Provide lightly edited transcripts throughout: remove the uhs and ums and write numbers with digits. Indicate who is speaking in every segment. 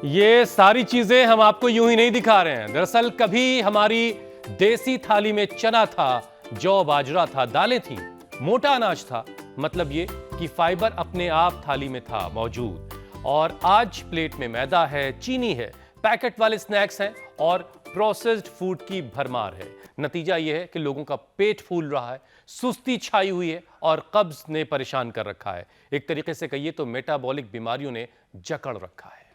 Speaker 1: ये सारी चीजें हम आपको यूं ही नहीं दिखा रहे हैं। दरअसल कभी हमारी देसी थाली में चना था, जौ बाजरा था, दालें थीं, मोटा अनाज था। मतलब ये कि फाइबर अपने आप थाली में था मौजूद। और आज प्लेट में मैदा है, चीनी है, पैकेट वाले स्नैक्स हैं और प्रोसेस्ड फूड की भरमार है। नतीजा यह है कि लोगों का पेट फूल रहा है, सुस्ती छाई हुई है और कब्ज ने परेशान कर रखा है। एक तरीके से कहिए तो मेटाबॉलिक बीमारियों ने जकड़ रखा है।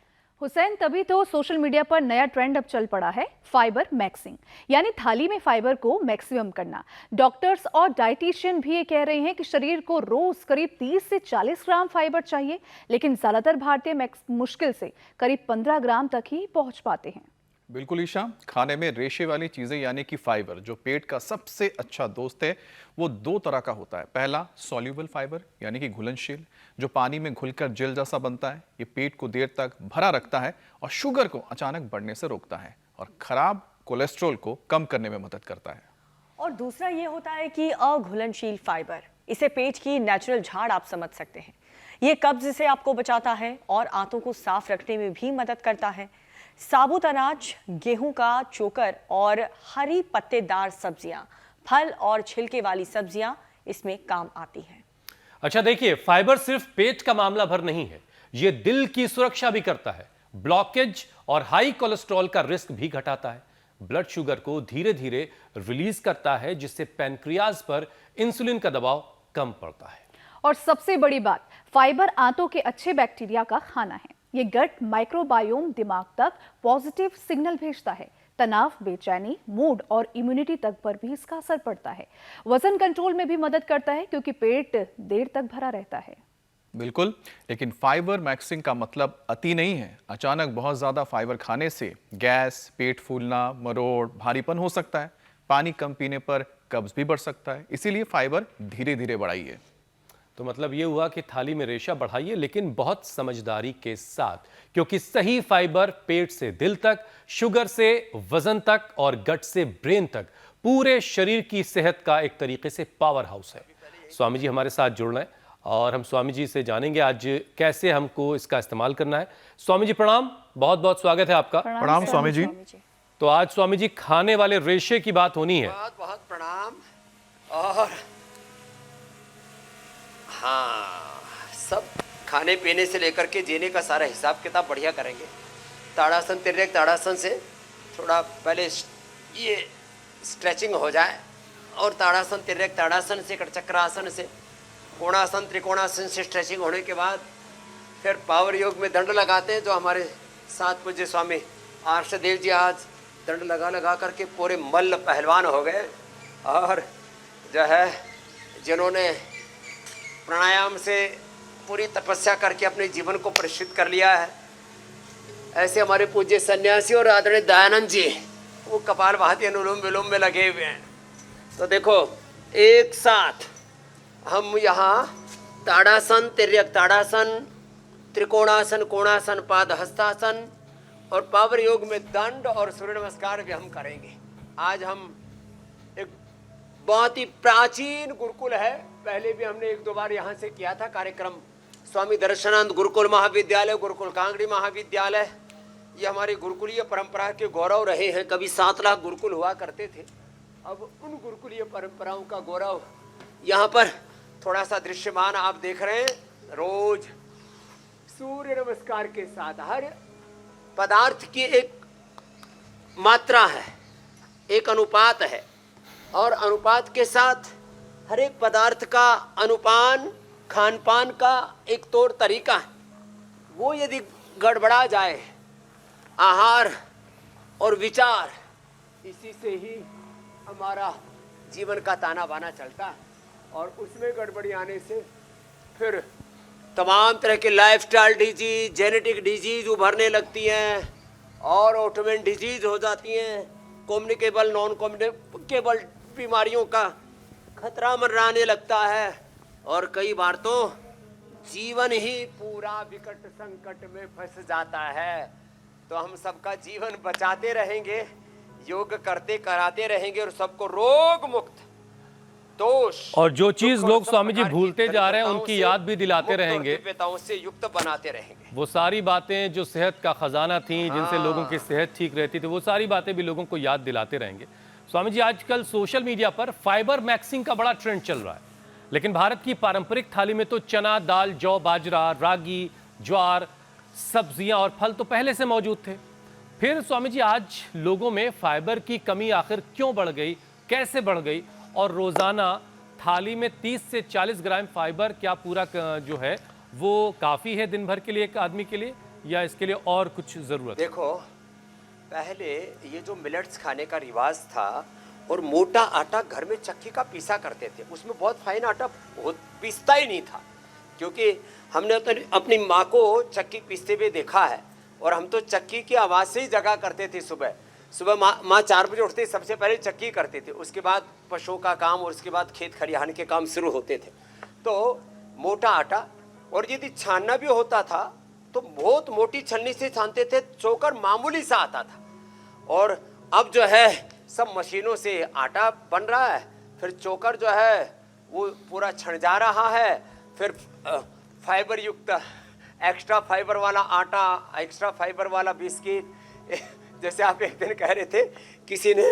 Speaker 2: हुसैन, तभी तो सोशल मीडिया पर नया ट्रेंड अब चल पड़ा है, फाइबर मैक्सिंग, यानी थाली में फाइबर को मैक्सिमम करना। डॉक्टर्स और डाइटिशियन भी ये कह रहे हैं कि शरीर को रोज करीब 30 से 40 ग्राम फाइबर चाहिए, लेकिन ज्यादातर भारतीय मुश्किल से करीब 15 ग्राम तक ही पहुंच पाते हैं।
Speaker 3: बिल्कुल ईशा, खाने में रेशे वाली चीजें यानी कि फाइबर जो पेट का सबसे अच्छा दोस्त है, वो दो तरह का होता है। पहला सॉल्यूबल फाइबर यानी कि घुलनशील, जो पानी में घुलकर जेल जैसा बनता है। ये पेट को देर तक भरा रखता है और शुगर को अचानक बढ़ने से रोकता है और खराब कोलेस्ट्रॉल को कम करने में मदद करता है।
Speaker 4: और दूसरा ये होता है कि अघुलनशील फाइबर, इसे पेट की नेचुरल झाड़ आप समझ सकते हैं। ये कब्ज से आपको बचाता है और आंतों को साफ रखने में भी मदद करता है। साबुत अनाज, गेहूं का चोकर और हरी पत्तेदार सब्जियां, फल और छिलके वाली सब्जियां इसमें काम आती हैं।
Speaker 1: अच्छा देखिए, फाइबर सिर्फ पेट का मामला भर नहीं है, यह दिल की सुरक्षा भी करता है। ब्लॉकेज और हाई कोलेस्ट्रॉल का रिस्क भी घटाता है। ब्लड शुगर को धीरे धीरे रिलीज करता है, जिससे पैनक्रियाज पर इंसुलिन का दबाव कम पड़ता है।
Speaker 2: और सबसे बड़ी बात, फाइबर आंतों के अच्छे बैक्टीरिया का खाना है। ये गट माइक्रोबायोम दिमाग तक पॉजिटिव सिग्नल भेजता है। तनाव, बेचैनी, मूड और इम्यूनिटी तक पर भी इसका असर पड़ता है। वजन कंट्रोल में भी मदद करता है क्योंकि पेट देर तक भरा रहता है।
Speaker 3: बिल्कुल, लेकिन फाइबर मैक्सिंग का मतलब अति नहीं है। अचानक बहुत ज्यादा फाइबर खाने से गैस, पेट फूलना, मरोड़, भारीपन हो सकता है। पानी कम पीने पर कब्ज भी बढ़ सकता है। इसीलिए फाइबर धीरे धीरे बढ़ाइए।
Speaker 1: तो मतलब ये हुआ कि थाली में रेशा बढ़ाइए, लेकिन बहुत समझदारी के साथ, क्योंकि सही फाइबर पेट से दिल तक, शुगर से वजन तक और गट से ब्रेन तक पूरे शरीर की सेहत का एक तरीके से पावर हाउस है। स्वामी जी हमारे साथ जुड़ रहे हैं और हम स्वामी जी से जानेंगे आज कैसे हमको इसका इस्तेमाल करना है। स्वामी जी प्रणाम, बहुत बहुत स्वागत है आपका।
Speaker 3: प्रणाम स्वामी जी।
Speaker 1: तो आज स्वामी जी खाने वाले रेशे की बात होनी है।
Speaker 5: बहुत बहुत प्रणाम। और हाँ, सब खाने पीने से लेकर के जीने का सारा हिसाब किताब बढ़िया करेंगे। ताड़ासन, तिर्यक ताड़ासन से थोड़ा पहले ये स्ट्रेचिंग हो जाए और ताड़ासन, तिर्यक ताड़ासन से, कटचक्रासन से, कोणासन, त्रिकोणासन से स्ट्रेचिंग होने के बाद फिर पावर योग में दंड लगाते हैं। जो हमारे साथ पूज्य स्वामी आर्षदेव जी आज दंड लगा लगा करके पूरे मल्ल पहलवान हो गए। और जो है जिन्होंने प्राणायाम से पूरी तपस्या करके अपने जीवन को परिष्कृत कर लिया है, ऐसे हमारे पूज्य सन्यासी और आदरणीय दयानंद जी वो कपालभाति अनुलोम विलोम में लगे हुए हैं। तो देखो, एक साथ हम यहाँ ताड़ासन, तिर्यक ताड़ासन, त्रिकोणासन, कोणासन, पाद हस्तासन और पावर योग में दंड और सूर्य नमस्कार भी हम करेंगे। आज हम एक बहुत ही प्राचीन गुरुकुल है, पहले भी हमने एक दो बार यहाँ से किया था कार्यक्रम। स्वामी दर्शनानंद गुरुकुल महाविद्यालय, गुरुकुल कांगड़ी महाविद्यालय, ये हमारी गुरुकुलीय परंपरा के गौरव रहे हैं। कभी 7 लाख गुरुकुल हुआ करते थे। अब उन गुरुकुलीय परंपराओं का गौरव यहाँ पर थोड़ा सा दृश्यमान आप देख रहे हैं। रोज सूर्य नमस्कार के साथ हर पदार्थ की एक मात्रा है, एक अनुपात है, और अनुपात के साथ हर एक पदार्थ का अनुपान, खान पान का एक तौर तरीका है। वो यदि गड़बड़ा जाए, आहार और विचार, इसी से ही हमारा जीवन का ताना बाना चलता है। और उसमें गड़बड़ी आने से फिर तमाम तरह के लाइफस्टाइल डिजीज, जेनेटिक डिजीज उभरने लगती हैं और ऑटोमेन डिजीज हो जाती हैं। कम्युनिकेबल, नॉन कम्युनिकेबल बीमारियों का खतरा मंडराने लगता है और कई बार तो जीवन ही पूरा विकट संकट में फंस जाता है। तो हम सबका जीवन बचाते रहेंगे, योग करते कराते रहेंगे और सबको रोग मुक्त दोष
Speaker 1: और जो चीज
Speaker 5: दुख और
Speaker 1: लोग
Speaker 5: सब
Speaker 1: स्वामी जी
Speaker 5: प्रकार की
Speaker 1: भूलते जा रहे हैं
Speaker 5: दरिद्रताओं
Speaker 1: उनकी
Speaker 5: से
Speaker 1: याद भी दिलाते
Speaker 5: मुक्त और
Speaker 1: रहेंगे।
Speaker 5: दिव्यताओं से युक्त बनाते रहेंगे।
Speaker 1: वो सारी बातें जो सेहत का खजाना थी, जिनसे लोगों की सेहत ठीक रहती थी, वो सारी बातें भी लोगों को याद दिलाते रहेंगे। स्वामी जी, आजकल सोशल मीडिया पर फाइबर मैक्सिंग का बड़ा ट्रेंड चल रहा है, लेकिन भारत की पारंपरिक थाली में तो चना, दाल, जौ, बाजरा, रागी, ज्वार, सब्जियां और फल तो पहले से मौजूद थे। फिर स्वामी जी, आज लोगों में फाइबर की कमी आखिर क्यों बढ़ गई, कैसे बढ़ गई, और रोजाना थाली में 30 से 40 ग्राम फाइबर क्या पूरा जो है वो काफी है दिन भर के लिए एक आदमी के लिए, या इसके लिए और कुछ जरूरत है?
Speaker 5: देखो, पहले ये जो मिलेट्स खाने का रिवाज था और मोटा आटा घर में चक्की का पीसा करते थे, उसमें बहुत फाइन आटा बहुत पीसता ही नहीं था, क्योंकि हमने तो अपनी माँ को चक्की पीसते हुए देखा है। और हम तो चक्की की आवाज़ से ही जगा करते थे। सुबह सुबह माँ 4 बजे उठते, सबसे पहले चक्की करते थे, उसके बाद पशुओं का काम और उसके बाद खेत खलिहान के काम शुरू होते थे। तो मोटा आटा, और यदि छानना भी होता था तो बहुत मोटी छन्नी से छानते थे, चोकर मामूली सा आता था। और अब जो है सब मशीनों से आटा बन रहा है, फिर चोकर जो है वो पूरा छन जा रहा है, फिर फाइबर युक्त एक्स्ट्रा फाइबर वाला आटा, एक्स्ट्रा फाइबर वाला बिस्किट। जैसे आप एक दिन कह रहे थे, किसी ने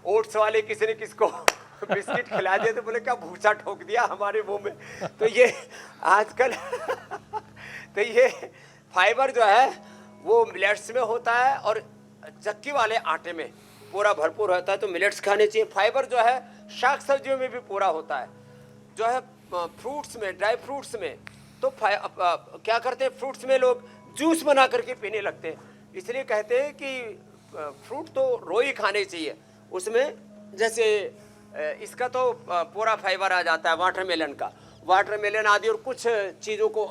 Speaker 5: ओट्स वाले किसी ने किसको बिस्किट खिला दिया तो बोले क्या भूसा ठोक दिया हमारे मुंह में। तो ये आजकल तो ये फाइबर जो है वो मिलेट्स में होता है और चक्की वाले आटे में पूरा भरपूर होता है। तो मिलेट्स खाने चाहिए। फाइबर जो है शाक सब्जियों में भी पूरा होता है, जो है फ्रूट्स में, ड्राई फ्रूट्स में। तो क्या करते हैं, फ्रूट्स में लोग जूस बना करके पीने लगते हैं, इसलिए कहते हैं कि फ्रूट तो रोई खाने चाहिए। उसमें जैसे इसका तो पूरा फाइबर आ जाता है, वाटरमेलन का, वाटरमेलन आदि, और कुछ चीज़ों को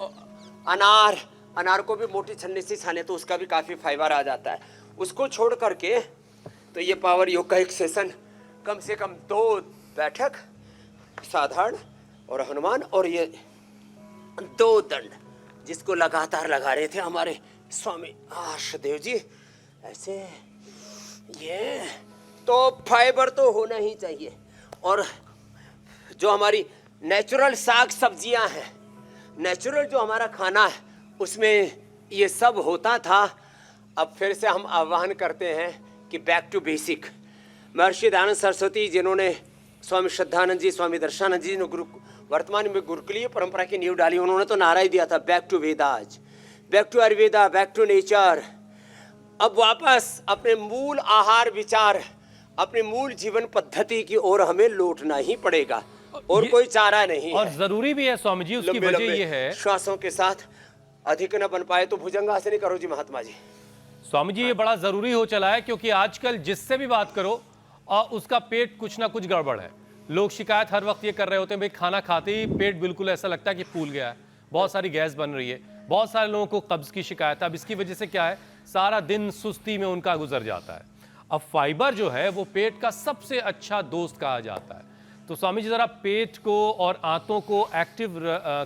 Speaker 5: अनार को भी मोटी छन्नी से छाने तो उसका भी काफ़ी फाइबर आ जाता है। उसको छोड़ करके तो ये पावर योग का एक सेशन, कम से कम 2 बैठक साधारण और हनुमान, और ये 2 दंड जिसको लगातार लगा रहे थे हमारे स्वामी आशदेव जी, ऐसे ये तो फाइबर तो होना ही चाहिए। और जो हमारी नेचुरल साग सब्जियां हैं, नेचुरल जो हमारा खाना है, उसमें ये सब होता था। अब फिर से हम आह्वान करते हैं कि back to basic. Maharshi Dayanand Saraswati, जिन्होंने स्वामी श्रद्धानंद जी, स्वामी दर्शनानंद जी ने वर्तमान में गुरुकुलीय परंपरा की नींव डाली, उन्होंने तो नारा ही दिया था, back to Vedas, back to Ayurveda, back to nature. अब वापस अपने मूल आहार विचार, अपने मूल जीवन पद्धति की ओर हमें लौटना ही पड़ेगा, और कोई चारा नहीं
Speaker 1: और
Speaker 5: है।
Speaker 1: जरूरी भी है स्वामी जी, उसकी वजह ये है,
Speaker 5: श्वासों के साथ अधिक न बन पाए तो भुजंगासन ही करो जी महात्मा जी।
Speaker 1: स्वामी जी ये बड़ा जरूरी हो चला है, क्योंकि आजकल जिससे भी बात करो उसका पेट कुछ ना कुछ गड़बड़ है। लोग शिकायत हर वक्त ये कर रहे होते हैं, भाई खाना खाते ही पेट बिल्कुल ऐसा लगता है कि फूल गया है, बहुत सारी गैस बन रही है, बहुत सारे लोगों को कब्ज की शिकायत है। अब इसकी वजह से क्या है, सारा दिन सुस्ती में उनका गुजर जाता है। अब फाइबर जो है वो पेट का सबसे अच्छा दोस्त कहा जाता है। तो स्वामी जी, जरा पेट को और आंतों को एक्टिव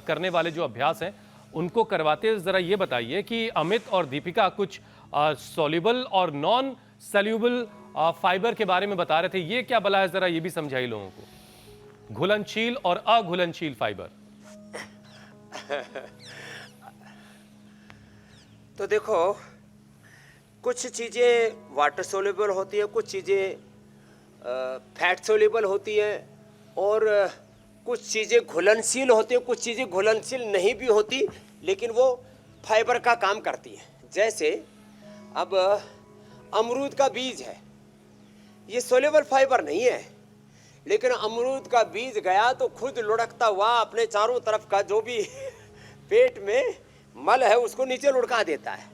Speaker 1: करने वाले जो अभ्यास हैं उनको करवाते हुए जरा ये बताइए कि अमित और दीपिका कुछ सॉल्युबल और नॉन सॉल्युबल फाइबर के बारे में बता रहे थे, ये क्या भला है, जरा ये भी समझाइए लोगों को, घुलनशील और अघुलनशील फाइबर।
Speaker 5: तो देखो, कुछ चीज़ें वाटर सोल्यूबल होती है, कुछ चीज़ें फैट सोल्यूबल होती है, और कुछ चीज़ें घुलनशील होती हैं, कुछ चीज़ें घुलनशील नहीं भी होती, लेकिन वो फाइबर का काम करती है। जैसे अब अमरूद का बीज है, ये सोल्यूबल फाइबर नहीं है, लेकिन अमरूद का बीज गया तो खुद लुढ़कता हुआ अपने चारों तरफ का जो भी पेट में मल है उसको नीचे लुढ़का देता है।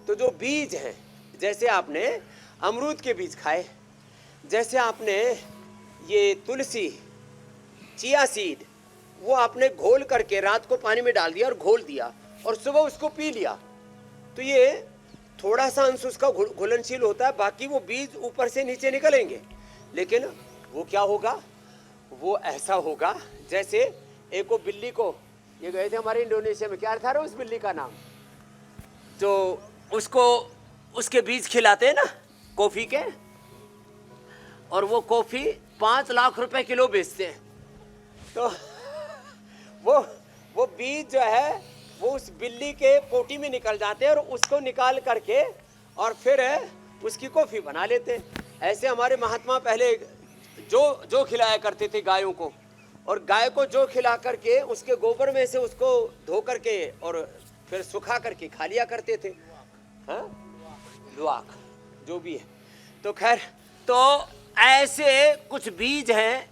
Speaker 5: तो जो बीज हैं, जैसे आपने अमरूद के बीज खाए, जैसे आपने ये तुलसी, चिया सीड, वो आपने घोल करके रात को पानी में डाल दिया और घोल दिया और सुबह उसको पी लिया, तो ये थोड़ा सा अंश उसका घुलनशील होता है, बाकी वो बीज ऊपर से नीचे निकलेंगे। लेकिन वो क्या होगा, वो ऐसा होगा जैसे एक को बिल्ली को, ये गए थे हमारे इंडोनेशिया में, क्या था उस बिल्ली का नाम, तो उसको उसके बीज खिलाते हैं ना कॉफ़ी के, और वो कॉफ़ी 5 लाख रुपए किलो बेचते हैं। तो वो बीज जो है वो उस बिल्ली के पोटी में निकल जाते हैं और उसको निकाल करके और फिर उसकी कॉफी बना लेते हैं। ऐसे हमारे महात्मा पहले जो खिलाया करते थे गायों को, और गाय को जो खिला करके उसके गोबर में से उसको धो करके और फिर सुखा करके खा लिया करते थे। हाँ, लुआक जो भी है। तो खैर, तो ऐसे कुछ बीज हैं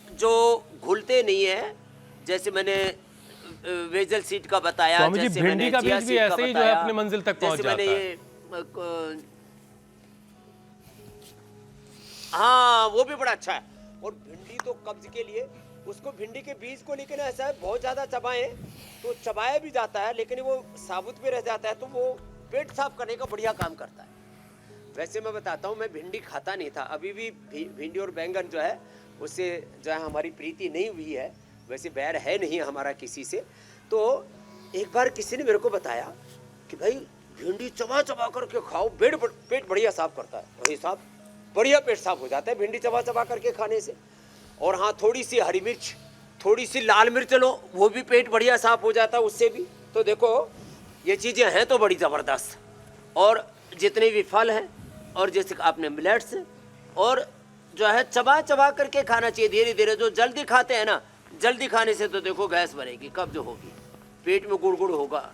Speaker 5: जो घुलते नहीं है, जैसे मैंने वेजल सीड का बताया,
Speaker 1: स्वामी जी,
Speaker 5: जैसे
Speaker 1: भिंडी
Speaker 5: मैंने
Speaker 1: का बीज
Speaker 5: चिया
Speaker 1: भी
Speaker 5: सीड का
Speaker 1: ऐसे ही जो है
Speaker 5: बताया,
Speaker 1: अपने मंजिल तक पहुंच
Speaker 5: जैसे मैंने
Speaker 1: जाता है।
Speaker 5: ये हाँ, वो भी बड़ा अच्छा है। और भिंडी तो कब्ज के लिए, उसको भिंडी के बीज को लेकिन ऐसा है बहुत ज्यादा चबाएं तो चबाया भी जाता है, लेकिन वो साबुत भी रह जाता है, तो वो पेट साफ करने का बढ़िया काम करता है। वैसे मैं बताता हूँ, मैं भिंडी खाता नहीं था, अभी भी भिंडी और बैंगन जो है उससे जो है हमारी प्रीति नहीं हुई है, वैसे बैर है नहीं हमारा किसी से। तो एक बार किसी ने मेरे को बताया कि भाई भिंडी चबा चबा करके खाओ, पेट बढ़िया साफ करता है। वही साफ बढ़िया पेट साफ हो जाता है भिंडी चबा चबा करके खाने से। और हाँ, थोड़ी सी हरी मिर्च, थोड़ी सी लाल मिर्च लो, वो भी पेट बढ़िया साफ हो जाता है उससे भी। तो देखो ये चीज़ें हैं तो बड़ी ज़बरदस्त। और जितने भी फल हैं, और जैसे आपने मिलेट्स, और जो है चबा चबा करके खाना चाहिए धीरे धीरे। जो जल्दी खाते हैं ना, जल्दी खाने से तो देखो गैस बनेगी, कब्ज होगी, पेट में गुड़गुड़ होगा,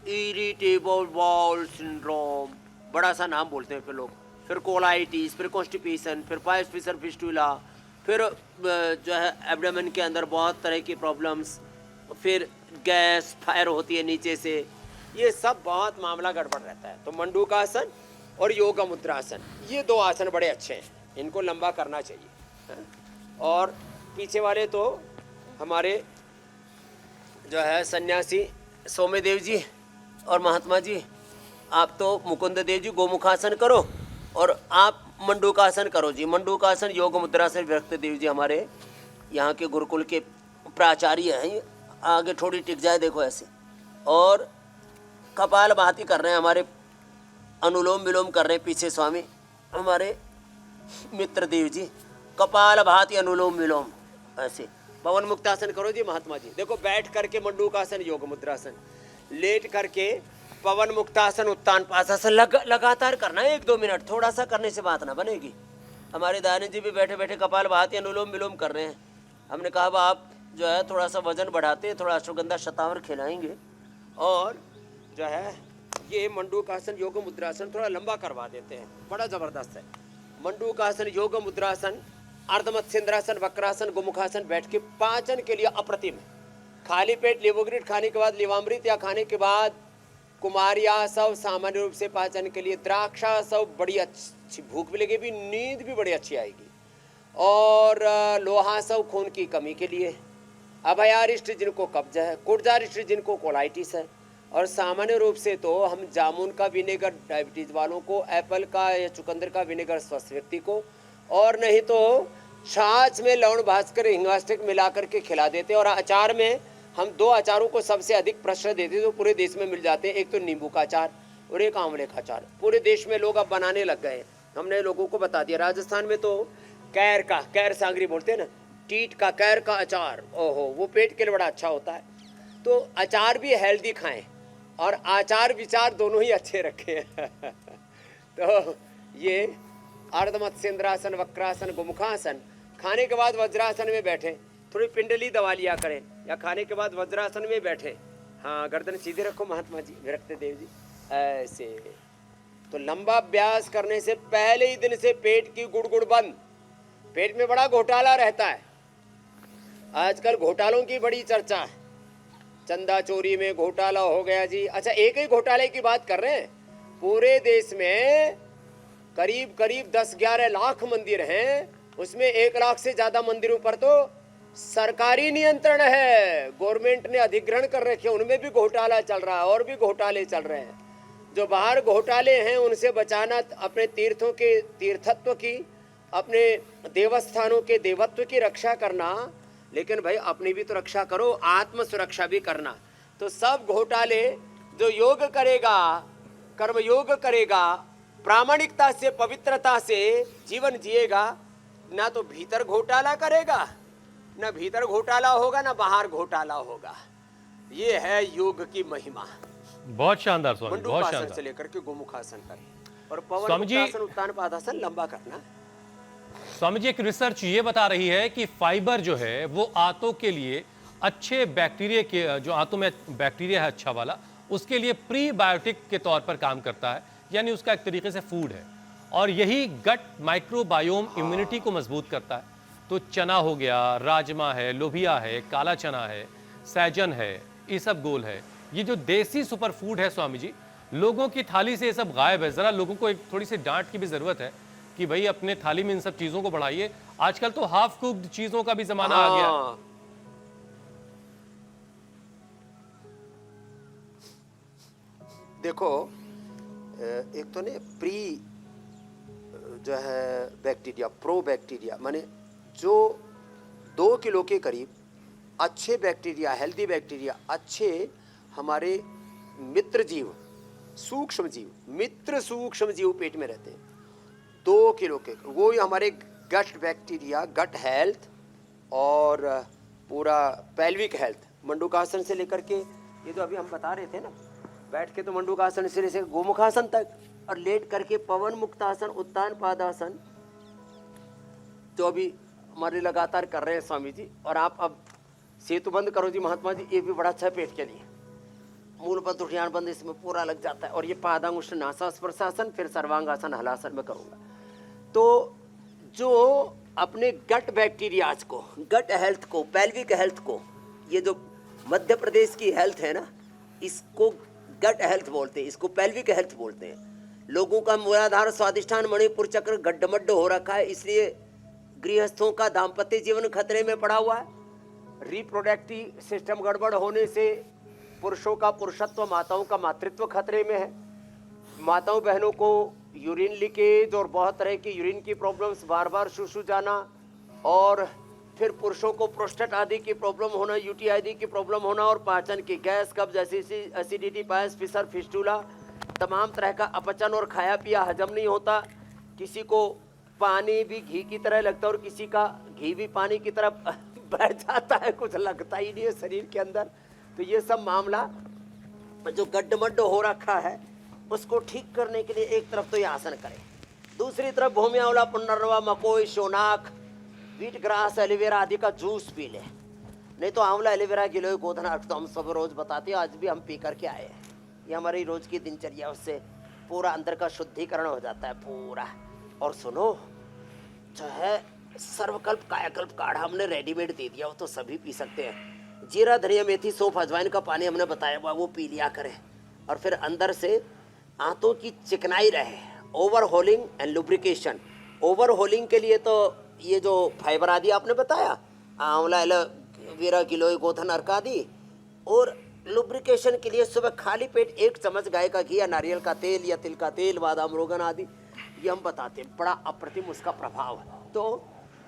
Speaker 5: इरिटेबल बाउल सिंड्रोम, बड़ा सा नाम बोलते हैं फिर लोग, फिर कोलाइटिस, फिर कॉन्स्टिपेशन, फिर पाइल्स फिशर फिस्टुला, फिर जो है एब्डोमेन के अंदर बहुत तरह की प्रॉब्लम्स, फिर गैस फायर होती है नीचे से, ये सब बहुत मामला गड़बड़ रहता है। तो मंडूकासन और योग मुद्रासन, ये दो आसन बड़े अच्छे हैं, इनको लंबा करना चाहिए। और पीछे वाले तो हमारे जो है सन्यासी सोमेदेव जी और महात्मा जी, आप तो मुकुंद देव जी गोमुखासन करो और आप मंडूकासन करो जी। मंडूकासन योग मुद्रासन विरक्त देव जी हमारे यहाँ के गुरुकुल के प्राचार्य हैं। आगे थोड़ी टिक जाए, देखो ऐसे। और कपाल भाती कर रहे हैं हमारे, अनुलोम विलोम कर रहे हैं पीछे स्वामी हमारे मित्र देव जी, कपाल भाती अनुलोम विलोम ऐसे। पवन मुक्तासन करो जी महात्मा जी। देखो बैठ करके मंडूकासन योग मुद्रासन, लेट करके पवन मुक्तासन उत्तान पासासन, लगातार करना है 1-2 मिनट, थोड़ा सा करने से बात ना बनेगी। हमारे दानी जी भी बैठे बैठे कपाल भाती अनुलोम विलोम कर रहे हैं। हमने कहा अब आप जो है थोड़ा सा वजन बढ़ाते हैं, थोड़ा अश्वगंधा शतावर खिलाएंगे और जो है ये मंडूकासन योग मुद्रासन थोड़ा लंबा करवा देते हैं, बड़ा ज़बरदस्त है। मंडूकासन योग मुद्रासन, अर्धमत्स्येंद्रासन, वक्रासन, गोमुखासन बैठ के पाचन के लिए अप्रतिम है। खाली पेट लेवोग्रिड खाने के बाद, लेवामृत या खाने के बाद कुमारियासव सामान्य रूप से पाचन के लिए, द्राक्षासव बड़ी अच्छी भूख भी लगेगी, नींद भी बड़ी अच्छी आएगी। और लोहासव खून की कमी के लिए, अभयारिष्ट जिनको कब्ज है, कुर्जारिष्ट जिनको कोलाइटिस है। और सामान्य रूप से तो हम जामुन का विनेगर डायबिटीज वालों को, एप्पल का या चुकंदर का विनेगर स्वस्थ व्यक्ति को, और नहीं तो छाछ में लवण भास्कर हिंगास्टिक मिला करके खिला देते हैं। और अचार में हम 2 अचारों को सबसे अधिक प्रश्रय देते हैं जो पूरे देश में मिल जाते हैं, एक तो नींबू का अचार और एक आंवले का अचार। पूरे देश में लोग अब बनाने लग गए, हमने लोगों को बता दिया। राजस्थान में तो कैर सांगरी बोलते हैं ना, टीट का कैर का अचार, ओहो वो पेट के लिए बड़ा अच्छा होता है। तो अचार भी हेल्दी खाएं और आचार विचार दोनों ही अच्छे रखें। तो ये अर्धमत्स्येंद्रासन, वक्रासन, गोमुखासन, खाने के बाद वज्रासन में बैठे, थोड़ी पिंडली दबा लिया करें, या खाने के बाद वज्रासन में बैठे। हाँ, गर्दन सीधे रखो महात्मा जी, विरक्त देव जी, ऐसे। तो लंबा अभ्यास करने से पहले ही दिन से पेट की गुड़गुड़ बंद। पेट में बड़ा घोटाला रहता है, आजकल घोटालों की बड़ी चर्चा है। चंदा चोरी में घोटाला हो गया जी। अच्छा, एक ही घोटाले की बात कर रहे हैं, पूरे देश में करीब करीब 10-11 लाख मंदिर हैं, उसमें 1 लाख से ज्यादा मंदिरों पर तो सरकारी नियंत्रण है, गवर्नमेंट ने अधिग्रहण कर रखे, उनमें भी घोटाला चल रहा है और भी घोटाले चल रहे हैं। जो बाहर घोटाले हैं उनसे बचाना, अपने तीर्थों के तीर्थत्व की, अपने देवस्थानों के देवत्व की रक्षा करना, लेकिन भाई अपनी भी तो रक्षा करो, आत्म सुरक्षा भी करना। तो सब घोटाले, जो योग करेगा, कर्म योग करेगा, प्रामाणिकता से पवित्रता से जीवन जिएगा, ना तो भीतर घोटाला करेगा न भीतर घोटाला होगा न बाहर घोटाला होगा। ये है योग की महिमा।
Speaker 1: बहुत शानदार स्वामी, बहुत
Speaker 5: मंडूकासन
Speaker 1: शानदार।
Speaker 5: से लेकर के गोमुखासन तक और पवन
Speaker 1: स्वामी जी-
Speaker 5: मुक्तासन, उत्तान पादासन लंबा करना।
Speaker 1: स्वामी जी, एक रिसर्च ये बता रही है कि फाइबर जो है वो आंतों के लिए अच्छे बैक्टीरिया के, जो आंतों में बैक्टीरिया है अच्छा वाला, उसके लिए प्रीबायोटिक के तौर पर काम करता है, यानी उसका एक तरीके से फूड है। और यही गट माइक्रोबायोम इम्यूनिटी को मजबूत करता है। तो चना हो गया, राजमा है, लोबिया है, काला चना है, सैजन है, इसबगोल है, ये जो देसी सुपर फूड है स्वामी जी, लोगों की थाली से ये सब गायब है। जरा लोगों को एक थोड़ी सी डांट की भी जरूरत है कि भाई अपने थाली में इन सब चीजों को बढ़ाइए। आजकल तो हाफ कुक्ड चीजों का भी जमाना आ गया।
Speaker 5: हाँ। देखो एक तो ने प्री जो है बैक्टीरिया, प्रो बैक्टीरिया, माने जो 2 किलो के करीब अच्छे बैक्टीरिया, हेल्दी बैक्टीरिया, अच्छे हमारे मित्र जीव, सूक्ष्म जीव, मित्र सूक्ष्म जीव पेट में रहते हैं 2 किलो के, वो ही हमारे गट बैक्टीरिया, गट हेल्थ और पूरा पेल्विक हेल्थ, मंडूकासन से लेकर के, ये तो अभी हम बता रहे थे ना, बैठ के तो मंडूकासन से लेकर गोमुखासन तक, और लेट करके पवन मुक्तासन, उत्तान पादासन, जो अभी हमारे लगातार कर रहे हैं स्वामी जी। और आप अब सेतु बंद करो जी महात्मा जी, ये भी बड़ा अच्छा है पेट के लिए। मूल बंद, उठियान बंद इसमें पूरा लग जाता है। और ये पादांगुष्ठ नासा स्पर्शासन, फिर सर्वांगासन, हलासन में करूँगा। तो जो अपने गट बैक्टीरियाज को, गट हेल्थ को, पेल्विक हेल्थ को, ये जो मध्य प्रदेश की हेल्थ है ना, इसको गट हेल्थ बोलते हैं, इसको पेल्विक हेल्थ बोलते हैं। लोगों का मूलाधार, स्वादिष्ठान, मणिपुर चक्र गड्ढमड्ढ हो रखा है, इसलिए गृहस्थों का दाम्पत्य जीवन खतरे में पड़ा हुआ है। रिप्रोडक्टिव सिस्टम गड़बड़ होने से पुरुषों का पुरुषत्व, माताओं का मातृत्व खतरे में है। माताओं बहनों को यूरिन लीकेज और बहुत तरह की यूरिन की प्रॉब्लम्स, बार बार शुशु जाना, और फिर पुरुषों को प्रोस्टेट आदि की प्रॉब्लम होना, यूटी आदि की प्रॉब्लम होना, और पाचन की गैस, कब्ज, एसिडिटी, पायस, फिसर, फिस्टूला, तमाम तरह का अपचन और खाया पिया हजम नहीं होता। किसी को पानी भी घी की तरह लगता है और किसी का घी भी पानी की तरह बह जाता है, कुछ लगता ही नहीं है शरीर के अंदर। तो ये सब मामला जो गड्ढमड्ढ हो रखा है, उसको ठीक करने के लिए एक तरफ तो ये आसन करें, दूसरी तरफ भूमि आंवला, पुनर्वा, मकोई, शोनाक, व्हीट ग्रास, एलोवेरा आदि का जूस पी ले। नहीं तो आंवला, एलोवेरा, गिलोय, गोधना तो हम सब रोज बताते हैं, आज भी हम पी करके आए हैं। ये हमारी रोज की दिनचर्या, उससे पूरा अंदर का शुद्धिकरण हो जाता है पूरा। और सुनो, जो है सर्वकल्प कायाकल्प काढ़ा हमने रेडीमेड दे दिया, वो तो सभी पी सकते हैं। जीरा, धनिया, मेथी, सौंफ, अजवाइन का पानी हमने बताया हुआ, वो पी लिया करें। और फिर अंदर से आंतों की चिकनाई रहे, ओवरहोलिंग एंड लुब्रिकेशन। ओवरहोलिंग के लिए तो ये जो फाइबर आदि आपने बताया, आंवला, एलोवेरा, गिलोय, गोधन, अर्क आदि। और लुब्रिकेशन के लिए सुबह खाली पेट 1 चम्मच गाय का घी या नारियल का तेल या तिल का तेल, बादाम, रोगन आदि, ये हम बताते हैं। बड़ा अप्रतिम उसका प्रभाव है। तो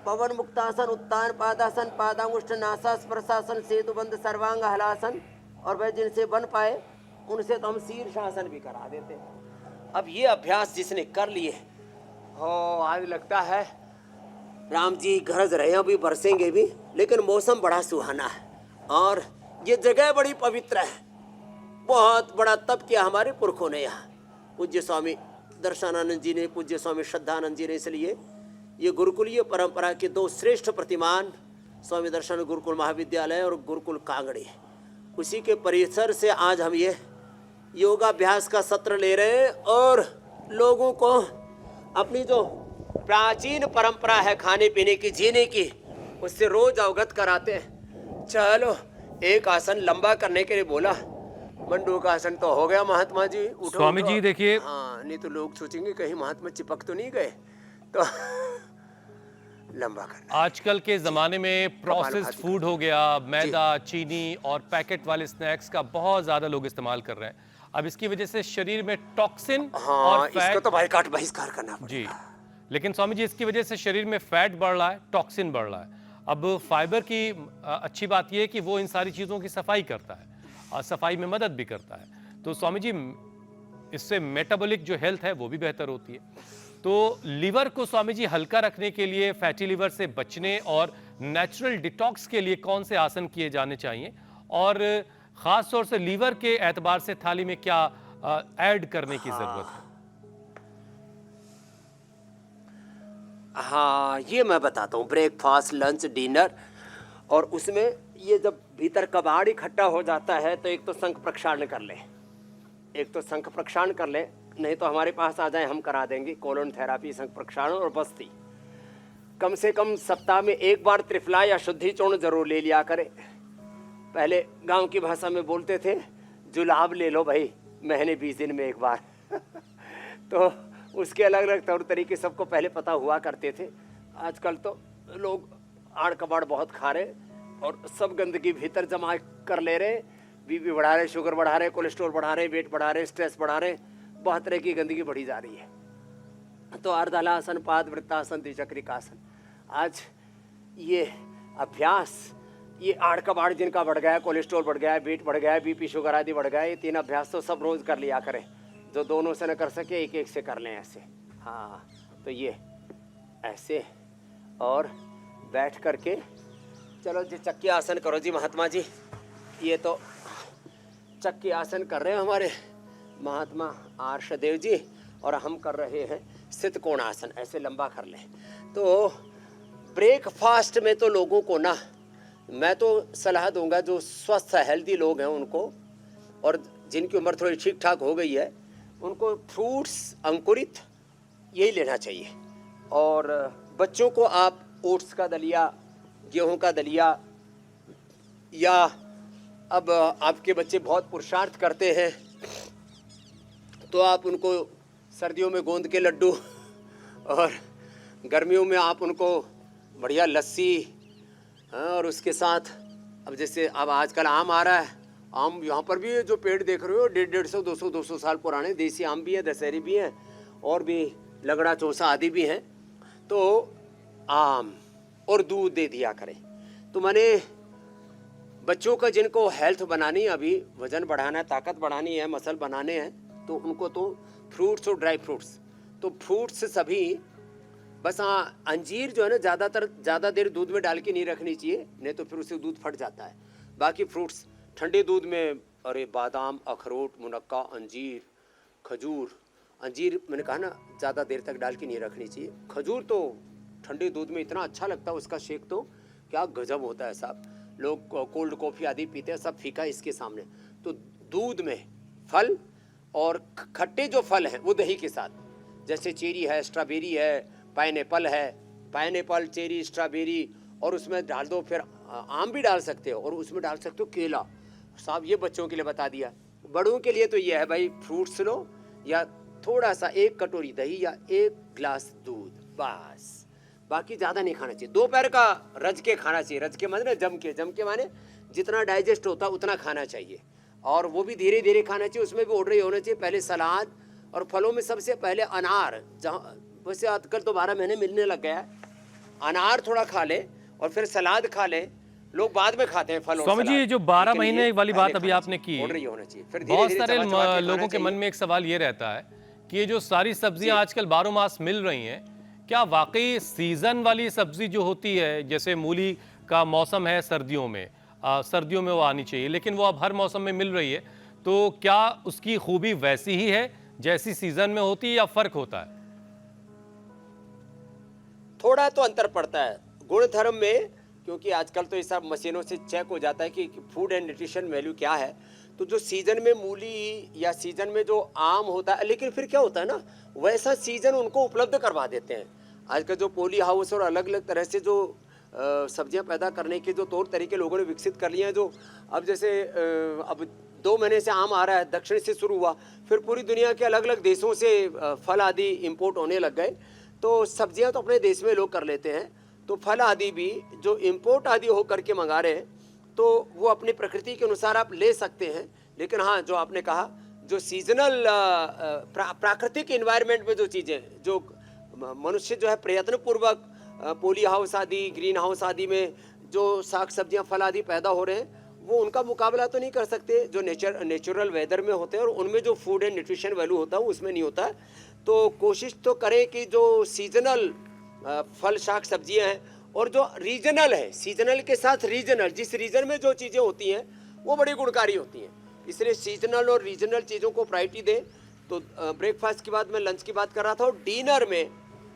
Speaker 5: पवन मुक्तासन, उत्तान पादासन, पादांगुष्ठ नासा स्पर्शासन, सेतुबंध, सर्वांग हलासन, और वह जिनसे बन पाए उनसे तो हम शीर्षासन भी करा देते हैं। अब ये अभ्यास जिसने कर लिए हो, आज लगता है राम जी गरज रहे, अभी बरसेंगे भी, लेकिन मौसम बड़ा सुहाना है और ये जगह बड़ी पवित्र है। बहुत बड़ा तप किया हमारे पुरखों ने यहाँ। पूज्य स्वामी दर्शनानंद जी ने, पूज्य स्वामी श्रद्धानंद जी ने, इसलिए ये गुरुकुलीय परंपरा के 2 श्रेष्ठ प्रतिमान, स्वामी दर्शन गुरुकुल महाविद्यालय और गुरुकुल कांगड़ी, उसी के परिसर से आज हम ये योगाभ्यास का सत्र ले रहे हैं और लोगों को अपनी जो प्राचीन परंपरा है खाने पीने की, जीने की, उससे रोज अवगत कराते हैं। चलो एक आसन लंबा करने के लिए बोला, मंडूक आसन तो हो गया महात्मा जी, उठो
Speaker 1: स्वामी
Speaker 5: उठो।
Speaker 1: जी देखिए,
Speaker 5: हाँ, नहीं तो लोग सोचेंगे कहीं महात्मा चिपक तो नहीं गए, तो लंबा करना।
Speaker 1: आजकल के ज़माने में प्रोसेस्ड
Speaker 5: भाती
Speaker 1: फूड हो गया, मैदा, चीनी और पैकेट वाले स्नैक्स का बहुत ज़्यादा लोग इस्तेमाल कर रहे हैं। अब इसकी वजह से शरीर में टॉक्सिन
Speaker 5: हाँ,
Speaker 1: और
Speaker 5: इसको
Speaker 1: फैट,
Speaker 5: तो बाइकाट बहिष्कार करना पड़ेगा।
Speaker 1: जी, लेकिन स्वामी जी इसकी वजह से शरीर में फैट बढ़ रहा है, टॉक्सिन बढ़ रहा है। अब फाइबर की अच्छी बात यह है कि वो इन सारी चीज़ों की सफाई करता है और सफाई में मदद भी करता है। तो स्वामी जी इससे मेटाबॉलिक जो हेल्थ है वो भी बेहतर होती है। तो लीवर को स्वामी जी हल्का रखने के लिए, फैटी लीवर से बचने और नेचुरल डिटॉक्स के लिए कौन से आसन किए जाने चाहिए और खास तौर से लीवर के एतबार से थाली में क्या ऐड करने की जरूरत है?
Speaker 5: हाँ, ये मैं बताता हूँ। ब्रेकफास्ट, लंच, डिनर, और उसमें ये जब भीतर कबाड़ इकट्ठा हो जाता है तो एक तो शंख प्रक्षालन कर ले, नहीं तो हमारे पास आ जाए, हम करा देंगे कोलोन थेरापी, शंख प्रक्षालन और बस्ती। कम से कम सप्ताह में एक बार त्रिफला या शुद्धि चूर्ण जरूर ले लिया करें। पहले गांव की भाषा में बोलते थे, जुलाब ले लो भाई महीने 20 दिन में एक बार। तो उसके अलग अलग तौर तरीके सबको पहले पता हुआ करते थे। आजकल तो लोग आड़ कबाड़ बहुत खा रहे और सब गंदगी भीतर जमा कर ले रहे, बीपी बढ़ा रहे, शुगर बढ़ा रहे, कोलेस्ट्रॉल बढ़ा रहे, वेट बढ़ा रहे, स्ट्रेस बढ़ा रहे, बहुत तरह की गंदगी बढ़ी जा रही है। तो अर्धलासन, पाद वृत्तासन, द्विचक्रिकासन, आज ये अभ्यास, ये आड़ कबाड़ जिनका बढ़ गया है, कोलेस्ट्रॉल बढ़ गया है, वेट बढ़ गया है, बीपी शुगर आदि बढ़ गया है, ये 3 अभ्यास तो सब रोज कर लिया करें। जो दोनों से न कर सके एक एक से कर लें ऐसे। हाँ, तो ये ऐसे और बैठ करके चलो जी चक्की आसन करो जी महात्मा जी। ये तो चक्की आसन कर रहे हैं हमारे महात्मा आर्षदेव जी और हम कर रहे हैं स्थित कोण आसन, ऐसे लंबा कर लें। तो ब्रेकफास्ट में तो लोगों को ना, मैं तो सलाह दूंगा जो स्वस्थ हेल्दी लोग हैं उनको, और जिनकी उम्र थोड़ी ठीक ठाक हो गई है उनको फ्रूट्स, अंकुरित, यही लेना चाहिए। और बच्चों को आप ओट्स का दलिया, गेहूं का दलिया, या अब आपके बच्चे बहुत पुरुषार्थ करते हैं तो आप उनको सर्दियों में गोंद के लड्डू और गर्मियों में आप उनको बढ़िया लस्सी, और उसके साथ अब जैसे अब आजकल आम आ रहा है, आम यहाँ पर भी जो पेड़ देख रहे हो 150, 200 साल पुराने देसी आम भी हैं, दशहरी भी हैं, और भी लगड़ा चौसा आदि भी हैं। तो आम और दूध दे दिया करें। तो मैंने बच्चों का जिनको हेल्थ बनानी है, अभी वजन बढ़ाना है, ताकत बढ़ानी है, मसल बनाने हैं, तो उनको तो फ्रूट्स और ड्राई फ्रूट्स, तो फ्रूट्स सभी बस। हाँ, अंजीर जो है ना ज़्यादा देर दूध में डाल के नहीं रखनी चाहिए, नहीं तो फिर उससे दूध फट जाता है। बाकी फ्रूट्स ठंडे दूध में, अरे बादाम, अखरोट, मुनक्का, अंजीर, खजूर। अंजीर मैंने कहा ना ज़्यादा देर तक डाल के नहीं रखनी चाहिए। खजूर तो ठंडे दूध में इतना अच्छा लगता है, उसका शेक तो क्या गजब होता है साहब। लोग कोल्ड कॉफ़ी आदि पीते हैं, सब फीका इसके सामने। तो दूध में फल और खट्टे जो फल हैं वो दही के साथ, जैसे चेरी है, स्ट्रॉबेरी है, पाइनएप्पल, चेरी, स्ट्रॉबेरी, और उसमें डाल दो, फिर आम भी डाल सकते हो, और उसमें डाल सकते हो केला। साहब ये बच्चों के लिए बता दिया। बड़ों के लिए तो ये है भाई, फ्रूट्स लो या थोड़ा सा 1 कटोरी दही या 1 गिलास दूध, बस। बाकी ज़्यादा नहीं खाना चाहिए। दोपहर का रज के खाना चाहिए। रज के माने जम के माने जितना डाइजेस्ट होता उतना खाना चाहिए, और वो भी धीरे धीरे खाना चाहिए। उसमें भी ऑर्डर ही होना चाहिए, पहले सलाद, और फलों में सबसे पहले अनार। जहाँ वैसे आजकल तो 12 महीने मिलने लग गया है, अनार थोड़ा खा ले और फिर सलाद खा ले। लोग बाद में खाते हैं फल और
Speaker 1: स्वामी जी, जो 12 महीने वाली बात अभी आपने की,
Speaker 5: ऑर्डर ही होना चाहिए। फिर
Speaker 1: बहुत सारे लोगों के मन में एक सवाल ये रहता है कि ये जो सारी सब्जियां आजकल 12 मास मिल रही हैं, क्या वाकई सीजन वाली सब्जी जो होती है, जैसे मूली का मौसम है सर्दियों में वो आनी चाहिए, लेकिन वो अब हर मौसम में मिल रही है, तो क्या उसकी खूबी वैसी ही है जैसी सीजन में होती है या फर्क होता है?
Speaker 5: थोड़ा तो अंतर पड़ता है गुण धर्म में, क्योंकि आजकल तो ये सब मशीनों से चेक हो जाता है कि फूड एंड न्यूट्रिशन वैल्यू क्या है। तो जो सीजन में मूली या सीजन में जो आम होता है, लेकिन फिर क्या होता है ना, वैसा सीजन उनको उपलब्ध करवा देते हैं। आजकल जो पॉली हाउस और अलग अलग तरह से जो सब्जियां पैदा करने के जो तौर तरीके लोगों ने विकसित कर लिए हैं, जो अब जैसे अब 2 महीने से आम आ रहा है, दक्षिण से शुरू हुआ, फिर पूरी दुनिया के अलग अलग देशों से फल आदि इम्पोर्ट होने लग गए। तो सब्जियां तो अपने देश में लोग कर लेते हैं, तो फल आदि भी जो इम्पोर्ट आदि हो करके मंगा रहे हैं, तो वो अपनी प्रकृति के अनुसार आप ले सकते हैं। लेकिन हाँ, जो आपने कहा, जो सीजनल प्राकृतिक इन्वायरमेंट में जो चीज़ें, जो मनुष्य जो है प्रयत्न पूर्वक पॉली हाउस आदि, ग्रीन हाउस आदि में जो साग सब्जियां फल आदि पैदा हो रहे हैं, वो उनका मुकाबला तो नहीं कर सकते जो नेचुरल वेदर में होते हैं, और उनमें जो फूड एंड न्यूट्रिशन वैल्यू होता है उसमें नहीं होता है। तो कोशिश तो करें कि जो सीजनल फल शाक सब्जियां हैं और जो रीजनल है, सीजनल के साथ रीजनल, जिस रीजन में जो चीज़ें होती हैं वो बड़ी गुणकारी होती हैं, इसलिए सीजनल और रीजनल चीज़ों को प्रायोरिटी दें। तो ब्रेकफास्ट के बाद मैं लंच की बात कर रहा था, और डिनर में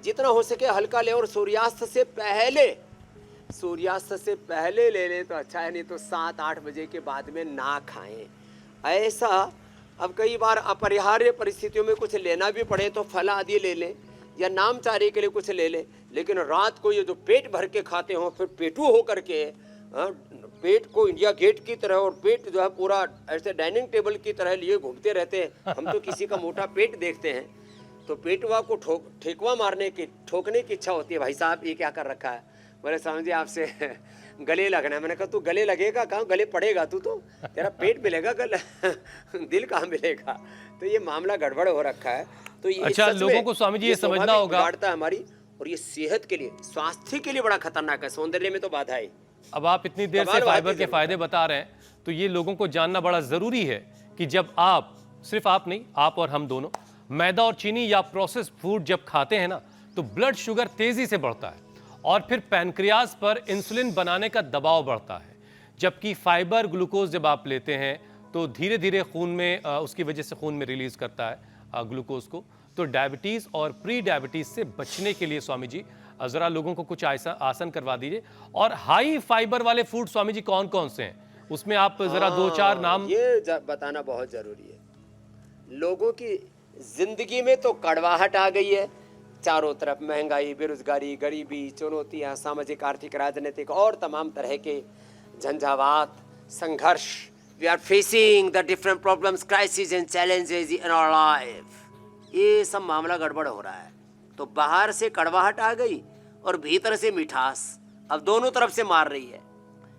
Speaker 5: जितना हो सके हल्का ले, और सूर्यास्त से पहले ले लें तो अच्छा है, नहीं तो 7-8 बजे के बाद में ना खाएं। ऐसा अब कई बार अपरिहार्य परिस्थितियों में कुछ लेना भी पड़े तो फल आदि ले लें या नामचारी के लिए कुछ ले लें, लेकिन रात को ये जो पेट भर के खाते हो, फिर पेटू हो करके, पेट को इंडिया गेट की तरह, और पेट जो है पूरा ऐसे डाइनिंग टेबल की तरह लिए घूमते रहते हैं। हम तो किसी का मोटा पेट देखते हैं तो पेटुआ को ठेकुआ मारने की, ठोकने की इच्छा होती है, भाई साहब ये क्या कर रखा है। बोले स्वामी जी आपसे गले लगना है। मैंने कहा तू गले लगेगा कहाँ, गले पड़ेगा तू तो, तेरा पेट मिलेगा गले दिल कहाँ मिलेगा। तो ये मामला गड़बड़ हो रखा है। तो ये
Speaker 1: अच्छा, लोगों को स्वामी जी ये समझना होगा,
Speaker 5: बिगाड़ता है हमारी, और ये सेहत के लिए, स्वास्थ्य के लिए बड़ा खतरनाक है। सौंदर्य में तो बाधा है।
Speaker 1: अब आप इतनी देर से फाइबर के फायदे बता रहे हैं, तो ये लोगों को जानना बड़ा जरूरी है कि जब आप, सिर्फ आप नहीं, आप और हम दोनों मैदा और चीनी या प्रोसेस्ड फूड जब खाते हैं ना, तो ब्लड शुगर तेजी से बढ़ता है और फिर पैनक्रियाज पर इंसुलिन बनाने का दबाव बढ़ता है। जबकि फाइबर ग्लूकोज जब आप लेते हैं तो धीरे धीरे खून में उसकी वजह से खून में रिलीज करता है ग्लूकोज को। तो डायबिटीज और प्री डायबिटीज से बचने के लिए स्वामी जी जरा लोगों को कुछ ऐसा आसन करवा दीजिए। और हाई फाइबर वाले फूड स्वामी जी कौन कौन से हैं, उसमें आप जरा 2-4 नाम
Speaker 5: ये बताना बहुत जरूरी है। लोगों की जिंदगी में तो कड़वाहट आ गई है, चारों तरफ महंगाई, बेरोजगारी, गरीबी, चुनौतियां, सामाजिक, आर्थिक, राजनीतिक और तमाम तरह के झंझावात, संघर्ष। We are facing the different problems, crisis and challenges in our life. ये सब मामला गड़बड़ हो रहा है। तो बाहर से कड़वाहट आ गई और भीतर से मिठास, अब दोनों तरफ से मार रही है।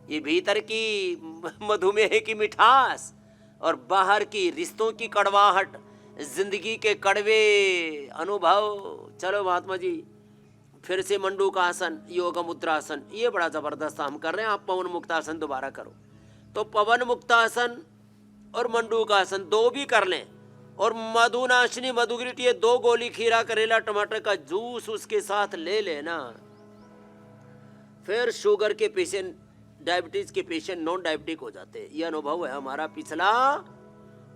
Speaker 5: ये भीतर की मधुमेह की मिठास और बाहर की रिश्तों की कड़वाहट, जिंदगी के कड़वे अनुभव। चलो महात्मा जी फिर से मंडूकासन, योग मुद्रासन, ये बड़ा जबरदस्त हम कर रहे हैं। आप पवन मुक्तासन दोबारा करो। तो पवन मुक्तासन और मंडूकासन 2 भी कर लें, और मधुनाशिनी, मधुग्रिट, ये 2 गोली खीरा, करेला, टमाटर का जूस उसके साथ ले लेना। फिर शुगर के पेशेंट, डायबिटीज के पेशेंट नॉन डायबिटिक हो जाते हैं। ये अनुभव है हमारा पिछला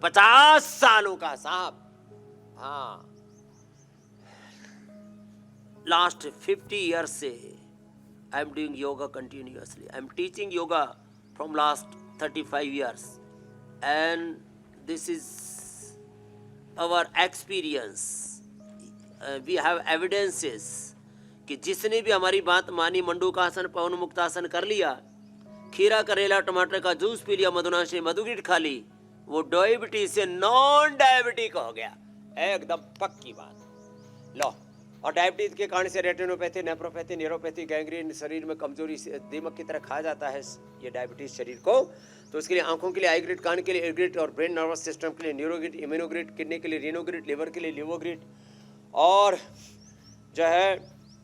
Speaker 5: 50 सालों का साहब। हाँ, लास्ट 50 years से I am doing yoga continuously. I am teaching yoga from last 35 years and this is our experience. We have evidences कि जिसने भी हमारी बात मानी, मंडूकासन, पवन मुक्तासन कर लिया, खीरा, करेला, टमाटर का जूस पी लिया, मधुनाशिनी, मधुगिट खा ली, वो डायबिटीज से नॉन डायबिटिक हो गया। एकदम पक्की बात। लो, और डायबिटीज के कारण से रेटिनोपैथी, नेफ्रोपैथी, न्यूरोपैथी, गैंग्रीन, शरीर में कमजोरी, दीमक की तरह खा जाता है ये डायबिटीज शरीर को। तो उसके लिए आंखों के लिए आई ग्रिड, कान के लिए एयर ग्रिड, और ब्रेन नर्वस सिस्टम के लिए न्यूरोग्रिड, इम्यूनोग्रिड, किडनी के लिए रीनोग्रिड, लिवर के लिए लिवोग्रिड, और जो है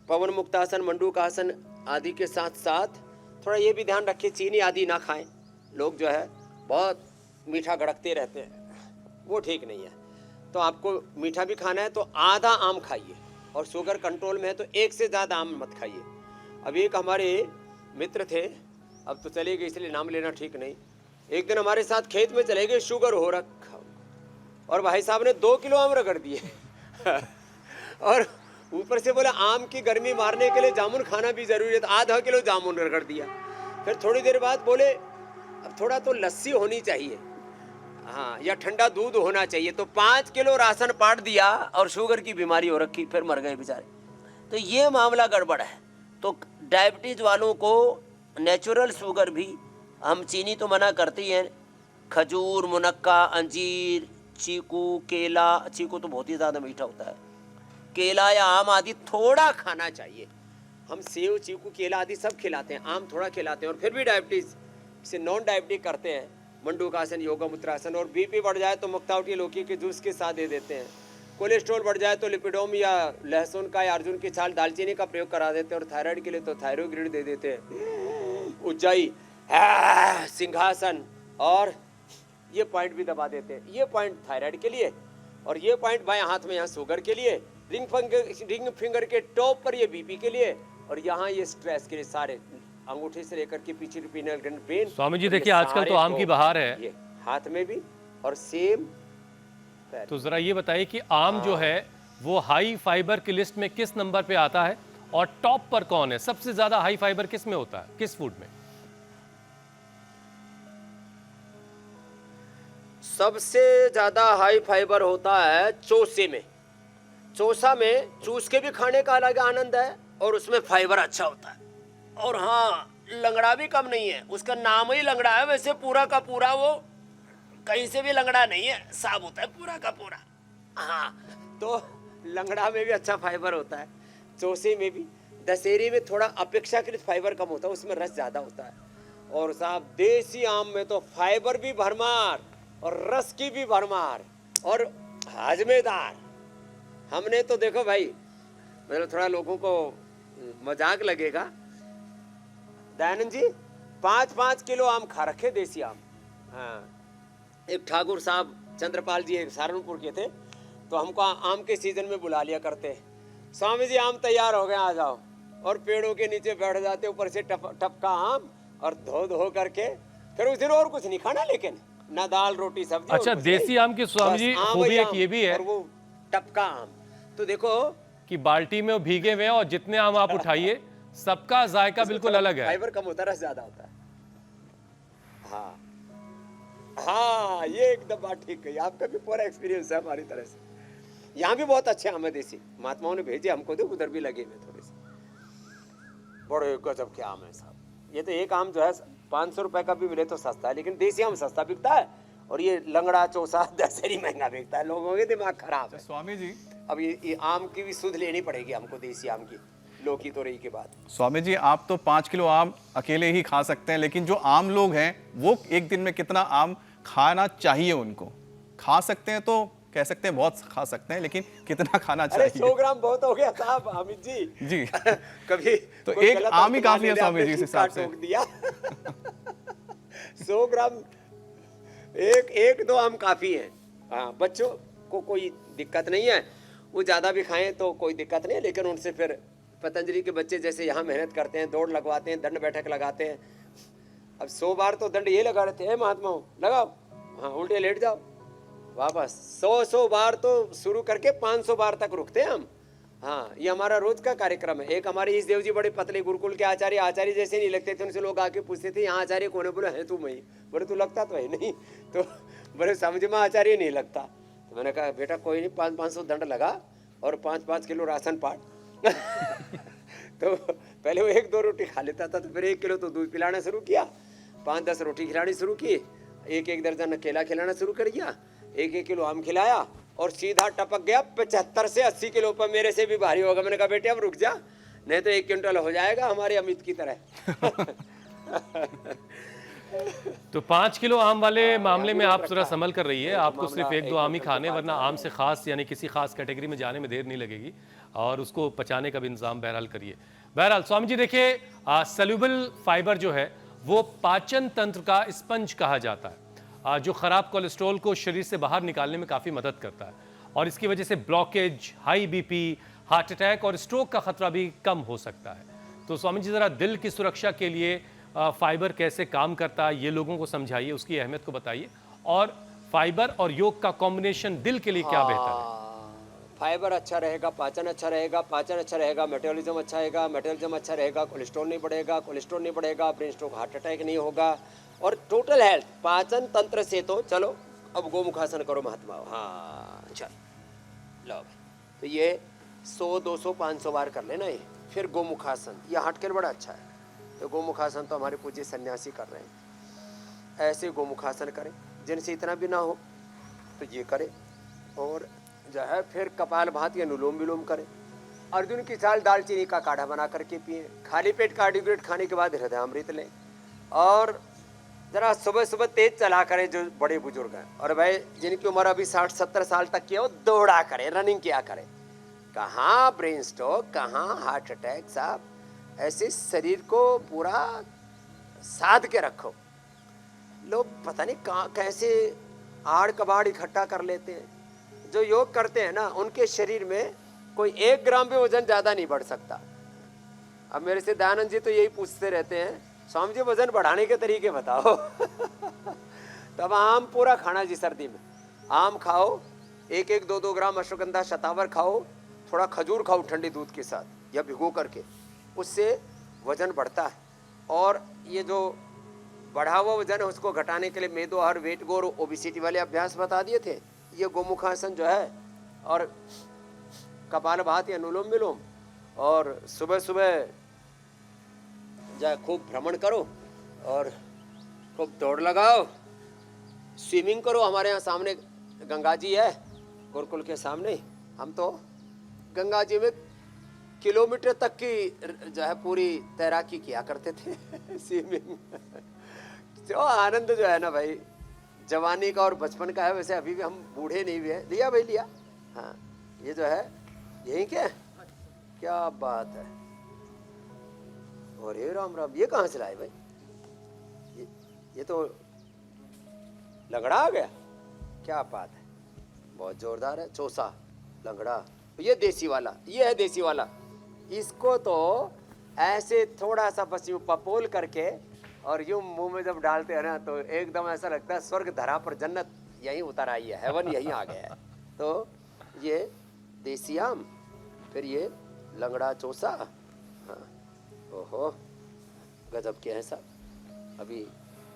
Speaker 5: पवन मुक्तासन, मंडूकासन आदि के साथ साथ थोड़ा ये भी ध्यान रखिए चीनी आदि ना खाएं। लोग जो है बहुत मीठा गड़कते रहते हैं, वो ठीक नहीं है। तो आपको मीठा भी खाना है तो आधा आम खाइए, और शुगर कंट्रोल में है तो 1 से ज़्यादा आम मत खाइए। अब एक हमारे मित्र थे, अब तो चले गए इसलिए नाम लेना ठीक नहीं। एक दिन हमारे साथ खेत में चले गए, शुगर हो रखा, और भाई साहब ने 2 किलो आम रगड़ दिए और ऊपर से बोला आम की गर्मी मारने के लिए जामुन खाना भी जरूरी है, तो आधा किलो जामुन रगड़ दिया। फिर थोड़ी देर बाद बोले अब थोड़ा तो लस्सी होनी चाहिए, हाँ, या ठंडा दूध होना चाहिए। तो 5 किलो राशन पाट दिया और शुगर की बीमारी हो रखी, फिर मर गए बेचारे। तो ये मामला गड़बड़ है। तो डायबिटीज वालों को नेचुरल शुगर भी, हम चीनी तो मना करते ही हैं, खजूर, मुनक्का, अंजीर, चीकू, केला, चीकू तो बहुत ही ज़्यादा मीठा होता है, केला या आम आदि थोड़ा खाना चाहिए। हम सेव, चीकू, केला आदि सब खिलाते हैं, आम थोड़ा खिलाते हैं। और फिर भी डायबिटीज से नॉन डायबिटिक करते हैं मंडूकासन, योगा मुद्रासन। और बीपी बढ़ जाए तो मुक्तावटी लौकी के जूस के साथ दे देते हैं। कोलेस्ट्रॉल बढ़ जाए तो लिपिडोम या लहसुन का या अर्जुन की छाल, दालचीनी का प्रयोग करा देते हैं। और थायराइड के लिए तो थायरोग्रिड दे देते हैं, उज्जाई, सिंहासन, और ये पॉइंट भी दबा देते हैं। ये पॉइंट थायराइड के लिए, और ये पॉइंट बाएं हाथ में यहाँ शुगर के लिए, रिंग फिंगर के टॉप पर ये बीपी के लिए, और यहाँ ये स्ट्रेस के लिए सारे अंगूठे से लेकर के पीछे pineal gland brain.
Speaker 1: Swami ji देखिए आजकल तो आम की बहार है,
Speaker 5: ये हाथ में भी और सेम पैर।
Speaker 1: तो जरा ये बताइए कि आम जो है वो हाई फाइबर की लिस्ट में किस नंबर पे आता है और टॉप पर कौन है? सबसे ज्यादा हाई फाइबर किस में होता है, किस फूड में?
Speaker 5: सबसे ज्यादा हाई फाइबर होता है चोसे में। चोसा में चूस के भी खाने का अलग आनंद है और उसमें फाइबर अच्छा होता है। और हाँ, लंगड़ा भी कम नहीं है, उसका नाम ही लंगड़ा है, वैसे पूरा का पूरा वो कहीं से भी लंगड़ा नहीं है, साफ होता है पूरा का पूरा। हाँ, तो लंगड़ा में भी अच्छा फाइबर होता है, चोसे में भी। दशहरी में थोड़ा अपेक्षाकृत फाइबर कम होता है, उसमें रस ज्यादा होता है। और साहब देसी आम में तो फाइबर भी भरमार और रस की भी भरमार और हाजमेदार। हमने तो देखो भाई, मतलब थोड़ा लोगों को मजाक लगेगा, दयानंद जी 5-5 किलो आम खा रखे देसी आम। हाँ, एक ठाकुर साहब चंद्रपाल जी एक सहारनपुर के थे, तो हमको आम के सीजन में बुला लिया करते, स्वामी जी आम तैयार हो गए आ जाओ, और पेड़ों के नीचे बैठ जाते, ऊपर से टपका आम और धो करके फिर उस दिन और कुछ नहीं खाना, लेकिन ना दाल रोटी सब्जी।
Speaker 1: अच्छा, देसी आम की स्वामी जी खूबी एक ये भी है,
Speaker 5: और वो टपका आम तो देखो
Speaker 1: कि बाल्टी में वो भीगे हुए हैं और जितने आम आप उठाइए सबका जायका बिल्कुल अलग है।
Speaker 5: फाइबर कम होता है, रस ज्यादा होता है। हाँ हाँ, ये एकदम बात ठीक कही, आपका भी पूरा एक्सपीरियंस है हमारी तरह से। यहाँ भी बहुत अच्छे आम है देसी, महात्माओं ने भेजे हमको, तो उधर भी लगे हुए थोड़े से बड़े गजब के आम है साहब। ये तो एक आम जो है 500 रुपए का भी मिले तो सस्ता है, लेकिन देसी आम सस्ता बिकता है, और ये लंगड़ा चौसा दशहरी महंगा बिकता है। लोगों के दिमाग खराब है।
Speaker 3: स्वामी जी,
Speaker 5: अब ये आम की भी सुध लेनी पड़ेगी हमको, देसी आम की, लौकी तो रही के बाद।
Speaker 3: स्वामी जी आप तो 5 किलो आम अकेले ही खा सकते हैं, लेकिन जो आम लोग हैं वो एक दिन में कितना आम खाना चाहिए उनको? खा सकते हैं तो कह सकते हैं बहुत खा सकते हैं, लेकिन कितना खाना
Speaker 5: अरे
Speaker 3: चाहिए?
Speaker 5: 100 ग्राम बहुत हो गया साहब अमित जी।
Speaker 3: जी
Speaker 5: कभी
Speaker 3: तो
Speaker 5: कोई
Speaker 3: एक
Speaker 5: गलत
Speaker 3: आम ही
Speaker 5: आपको
Speaker 3: काफी है
Speaker 5: मान
Speaker 3: स्वामी
Speaker 5: लिया,
Speaker 3: जी इस
Speaker 5: आपने
Speaker 3: हिसाब से।
Speaker 5: टोक दिया। 100 ग्राम एक दो आम काफी है। हाँ, बच्चों को कोई दिक्कत नहीं है, वो ज्यादा भी खाएं तो कोई दिक्कत नहीं है, लेकिन उनसे फिर पतंजलि के बच्चे जैसे यहाँ मेहनत करते हैं, दौड़ लगवाते हैं, दंड बैठक लगाते हैं। अब 100 बार तो दंड ये लगा रहते हैं, महात्माओं लगाओ, हाँ उल्टे लेट जाओ, वापस 100 बार तो शुरू करके 500 बार तक रुकते हैं हम। हाँ, ये हमारा रोज का कार्यक्रम है। एक हमारे ईश देव जी बड़े पतले गुरुकुल के आचार्य जैसे नहीं लगते थे, उनसे लोग आके पूछते थे यहाँ आचार्य कौन है? बोले है तू मैं। बोले तू लगता तो है नहीं, तो बोले समझ में आचार्य नहीं लगता। तो मैंने कहा बेटा कोई नहीं, 500 दंड लगा और 5-5 किलो राशन पाट। तो पहले वो 1-2 रोटी खा लेता था, तो फिर 1 किलो तो दूध पिलाना शुरू किया, 5-10 रोटी खिलानी शुरू की, 1-1 दर्जन केला खिलाना शुरू कर दिया, 1-1 किलो आम खिलाया, और सीधा टपक गया 75 से 80 किलो पर। मेरे से भी भारी होगा। मैंने कहा बेटे अब रुक जा, नहीं तो 1 क्विंटल हो जाएगा हमारे अमित की तरह।
Speaker 1: तो 5 किलो आम वाले मामले में आप जरा संभल कर रही है, आपको सिर्फ 1-2 आम ही खाने, वरना आम से खास यानी किसी खास कैटेगरी में जाने में देर नहीं लगेगी, और उसको पचाने का भी इंतजाम बहरहाल करिए। बहरहाल स्वामी जी देखिए, सल्यूबल फाइबर जो है वो पाचन तंत्र का स्पंज कहा जाता है, जो खराब कोलेस्ट्रॉल को शरीर से बाहर निकालने में काफ़ी मदद करता है, और इसकी वजह से blockage, high BP, heart attack और स्ट्रोक का खतरा भी कम हो सकता है। तो स्वामी जी ज़रा दिल की सुरक्षा के लिए फाइबर कैसे काम करता है ये लोगों को समझाइए, उसकी अहमियत को बताइए, और फाइबर और योग का कॉम्बिनेशन दिल के लिए क्या बेहतर है?
Speaker 5: फाइबर अच्छा रहेगा, पाचन अच्छा रहेगा, पाचन अच्छा रहेगा, मेटाबॉलिज्म अच्छा रहेगा, मेटाबॉलिज्म अच्छा रहेगा, कोलेस्ट्रॉल नहीं बढ़ेगा, कोलेस्ट्रॉल नहीं बढ़ेगा, ब्रेन स्ट्रोक, हार्ट अटैक नहीं होगा, और टोटल हेल्थ। पाचन तंत्र से तो चलो अब गोमुखासन करो महात्माओं। हाँ चल लो भाई, तो ये 100, 200, 500 बार कर लेना ये। फिर गोमुखासन, ये हार्ट के लिए बड़ा अच्छा है। तो गोमुखासन तो हमारे पूज्य सन्यासी कर रहे हैं। ऐसे गोमुखासन करें, जिनसे इतना भी ना हो तो ये करें, और जो है फिर कपाल भाती या अनुलोम विलोम करें। अर्जुन की चाल दालचीनी का काढ़ा बना करके पिए। खाली पेट कार्बोहाइड्रेट खाने के बाद हृदयामृत लें, और जरा सुबह सुबह तेज चला करें जो बड़े बुजुर्ग हैं। और भाई जिनकी उम्र अभी 60-70 साल तक की है, वो दौड़ा करें, रनिंग किया करें। कहाँ ब्रेन स्ट्रोक, कहाँ हार्ट अटैक साहब। ऐसे शरीर को पूरा साध के रखो। लोग पता नहीं कहाँ कैसे आड़ कबाड़ इकट्ठा कर लेते हैं। जो योग करते हैं ना, उनके शरीर में कोई 1 ग्राम भी वजन ज़्यादा नहीं बढ़ सकता। अब मेरे से दयानंद जी तो यही पूछते रहते हैं, स्वामी जी वजन बढ़ाने के तरीके बताओ। तब आम पूरा खाना जी, सर्दी में आम खाओ, 1-1, 2-2 ग्राम अश्वगंधा शतावर खाओ, थोड़ा खजूर खाओ ठंडे दूध के साथ या भिगो करके, उससे वजन बढ़ता है। और ये जो बढ़ा हुआ वजन है उसको घटाने के लिए मेदो आहार, वेट गो और ओबिसिटी वाले अभ्यास बता दिए थे। ये गोमुखासन जो है और कपालभाति, अनुलोम विलोम, और सुबह सुबह जो खूब भ्रमण करो और खूब दौड़ लगाओ, स्विमिंग करो। हमारे यहाँ सामने गंगा जी है, गुरुकुल के सामने, हम तो गंगा जी में किलोमीटर तक की जो है पूरी तैराकी किया करते थे। स्विमिंग जो आनंद जो है ना भाई, जवानी का और बचपन का है। वैसे अभी भी हम बूढ़े नहीं हुए हैं। लिया भाई लिया, हाँ ये जो है यही क्या बात है। और ये राम राम, ये कहाँ से लाए भाई? ये तो लंगड़ा आ गया, क्या बात है, बहुत जोरदार है। चौसा लंगड़ा, ये देसी वाला, ये है देसी वाला। इसको तो ऐसे थोड़ा सा बस यूं पपोल करके और यूं मुंह में जब डालते हैं ना तो एकदम ऐसा लगता है स्वर्ग धरा पर जन्नत यहीं उतर आई है, हेवन यहीं आ गया है। तो ये देसी आम, फिर ये लंगड़ा चौसा, हाँ ओहो गजब के हैं सब। अभी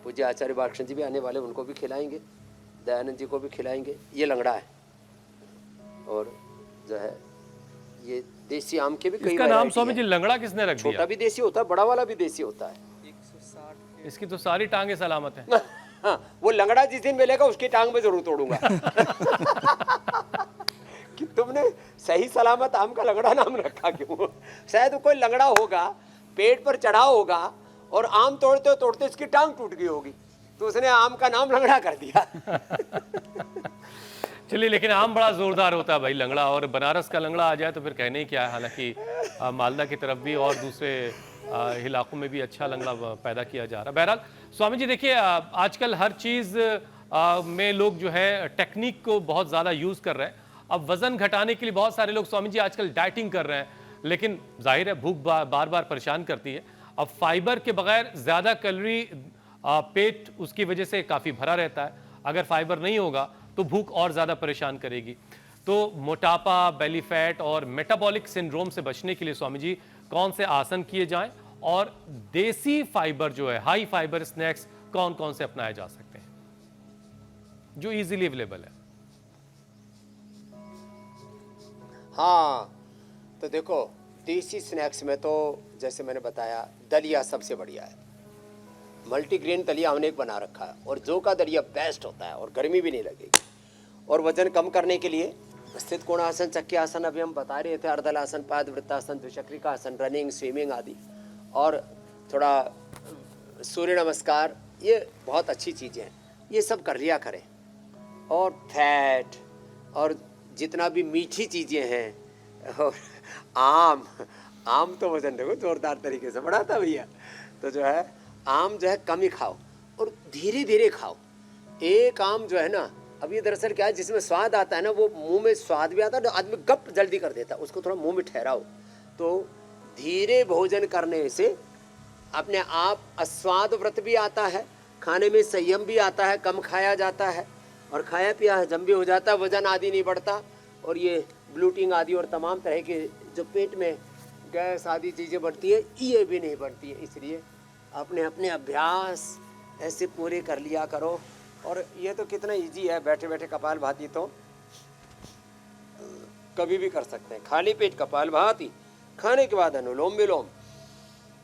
Speaker 5: पूज्य आचार्य बालकृष्ण जी भी आने वाले, उनको भी खिलाएंगे, दयानंद जी को भी खिलाएंगे। ये लंगड़ा है और जो है ये देसी आम के भी कई
Speaker 1: इसका नाम स्वामी जी लंगड़ा किसने रख दिया?
Speaker 5: छोटा भी देसी होता है, बड़ा वाला भी देसी होता है।
Speaker 1: 160 इसकी तो सारी टांगे सलामत है।
Speaker 5: हाँ, वो लंगड़ा जिस दिन मिलेगा उसकी टांग में जरूर तोड़ूंगा। कि तुमने सही सलामत आम का लंगड़ा नाम रखा क्यों? शायद कोई लंगड़ा होगा, पेट पर चढ़ा होगा और आम तोड़ते तोड़ते इसकी टांग टूट गई होगी, तो उसने आम का नाम लंगड़ा कर दिया।
Speaker 1: चलिए, लेकिन आम बड़ा जोरदार होता है भाई लंगड़ा, और बनारस का लंगड़ा आ जाए तो फिर कहने ही क्या है। हालांकि मालदा की तरफ भी और दूसरे इलाकों में भी अच्छा लंगड़ा पैदा किया जा रहा है। बहरहाल स्वामी जी देखिए, आजकल हर चीज़ में लोग जो है टेक्निक को बहुत ज़्यादा यूज़ कर रहे हैं। अब वज़न घटाने के लिए बहुत सारे लोग स्वामी जी आजकल डाइटिंग कर रहे हैं, लेकिन जाहिर है भूख बार बार परेशान करती है। अब फाइबर के बगैर ज़्यादा कैलोरी, पेट उसकी वजह से काफ़ी भरा रहता है। अगर फाइबर नहीं होगा तो भूख और ज़्यादा परेशान करेगी। तो मोटापा, बेली फैट और मेटाबॉलिक सिंड्रोम से बचने के लिए स्वामी जी कौन से आसन किए जाएं, और देसी फाइबर जो है, हाई फाइबर स्नैक्स कौन कौन से अपनाए जा सकते हैं जो इजीली अवेलेबल है?
Speaker 5: हाँ तो देखो, देसी स्नैक्स में तो जैसे मैंने बताया दलिया सबसे बढ़िया है। मल्टीग्रेन दलिया हमने एक बना रखा है, और जौ का दलिया बेस्ट होता है और गर्मी भी नहीं लगेगी। और वजन कम करने के लिए स्थित कोणासन, चक्की आसन अभी हम बता रहे थे, अर्धलासन, पादवृत्तासन, द्विचक्रिका आसन, रनिंग, स्विमिंग आदि, और थोड़ा सूर्य नमस्कार, ये बहुत अच्छी चीज़ें हैं, ये सब कर लिया करें। और फैट और जितना भी मीठी चीज़ें हैं, और आम तो वजन देखो जोरदार तरीके से बढ़ाता भैया। तो जो है आम जो है कम ही खाओ और धीरे धीरे खाओ। एक आम जो है ना, अब ये दरअसल क्या है, जिसमें स्वाद आता है ना, वो मुंह में स्वाद भी आता है, आदमी गप जल्दी कर देता है, उसको थोड़ा मुंह में ठहराओ। तो धीरे भोजन करने से अपने आप अस्वाद व्रत भी आता है, खाने में संयम भी आता है, कम खाया जाता है और खाया पिया हजम भी हो जाता है, वजन आदि नहीं बढ़ता। और ये ब्लूटिंग आदि और तमाम तरह के जो पेट में गैस आदि चीज़ें बढ़ती है, ये भी नहीं बढ़ती है। इसलिए अपने अपने अभ्यास ऐसे पूरे कर लिया करो। और ये तो कितना इजी है, बैठे बैठे कपालभाति तो कभी भी कर सकते हैं। खाली पेट कपालभाति, खाने के बाद अनुलोम विलोम,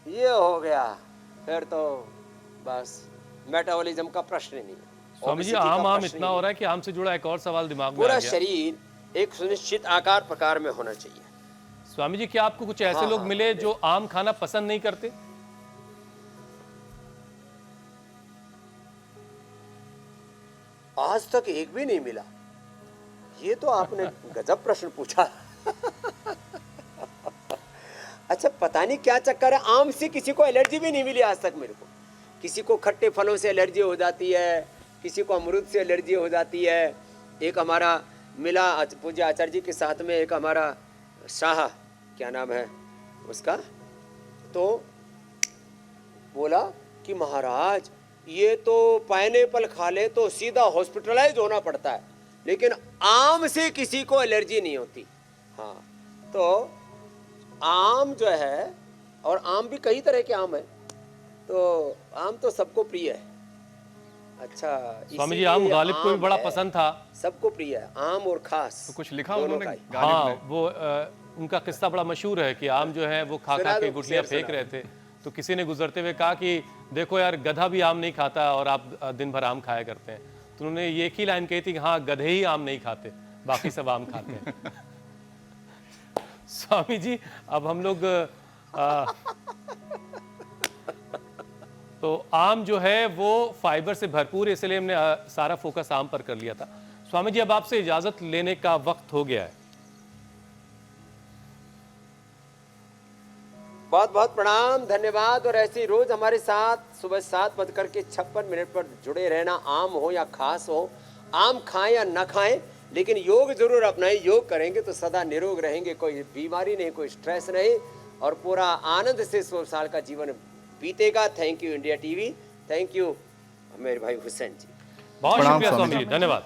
Speaker 5: ये हो गया, फिर तो बस मेटाबॉलिज्म का प्रश्न ही नहीं है।
Speaker 1: स्वामी जी आम इतना हो रहा है कि आम से जुड़ा एक और सवाल दिमाग में आ
Speaker 5: पूरा
Speaker 1: गया।
Speaker 5: शरीर एक सुनिश्चित आकार प्रकार में होना चाहिए।
Speaker 1: स्वामी जी, क्या आपको कुछ ऐसे लोग मिले जो आम खाना पसंद नहीं करते?
Speaker 5: आज तक एक भी नहीं मिला। ये तो आपने गजब प्रश्न पूछा। अच्छा, पता नहीं क्या चक्कर है, आम से किसी को एलर्जी भी नहीं मिली आज तक मेरे को। किसी को खट्टे फलों से एलर्जी हो जाती है, किसी को अमरूद से एलर्जी हो जाती है। एक हमारा मिला पूज्य आचार्य जी के साथ में, एक हमारा शाह, क्या नाम है उसका, तो बोला कि महाराज ये तो पाइनएप्पल खा ले तो सीधा हॉस्पिटलाइज होना पड़ता है, लेकिन आम से किसी को एलर्जी नहीं होती। हाँ, तो आम जो है, और आम भी कई तरह के आम है, तो आम तो सबको प्रिय है। अच्छा,
Speaker 1: स्वामी जी, आम गालिब को भी बड़ा
Speaker 5: है,
Speaker 1: पसंद था।
Speaker 5: सबको प्रिय है आम और खास।
Speaker 3: तो कुछ लिखा
Speaker 5: दोनों
Speaker 3: उन्होंने
Speaker 5: का ही।
Speaker 3: गालिब
Speaker 1: हाँ,
Speaker 3: ने?
Speaker 1: वो उनका किस्सा बड़ा मशहूर है कि आम जो है वो खा
Speaker 5: सुना
Speaker 1: खा के
Speaker 5: दो,
Speaker 1: गुठलियां
Speaker 5: शेर
Speaker 1: फेंक
Speaker 5: सुना
Speaker 1: रहे थे, तो किसी ने गुजरते हुए कहा कि देखो यार, गधा भी आम नहीं खाता और आप दिन भर आम खाया करते हैं। तो उन्होंने ये एक ही लाइन कही थी कि हाँ, गधे ही आम नहीं खाते, बाकी सब आम खाते हैं। स्वामी जी, अब हम लोग तो आम जो है वो फाइबर से भरपूर है, इसलिए हमने सारा फोकस आम पर कर लिया था। स्वामी जी, अब आपसे इजाजत लेने का वक्त हो गया है।
Speaker 5: बहुत बहुत प्रणाम, धन्यवाद। और ऐसे ही रोज हमारे साथ सुबह 7:56 पर जुड़े रहना। आम हो या खास हो, आम खाएं या न खाएं, लेकिन योग जरूर अपनाएं। योग करेंगे तो सदा निरोग रहेंगे, कोई बीमारी नहीं, कोई स्ट्रेस नहीं, और पूरा आनंद से 100 साल का जीवन बीतेगा। Thank you India TV, thank you मेरे भाई हुसैन जी।
Speaker 1: बहुत
Speaker 3: प्रणाम
Speaker 1: शुक्रिया
Speaker 3: स्वामी
Speaker 1: स्वामी जी, धन्यवाद।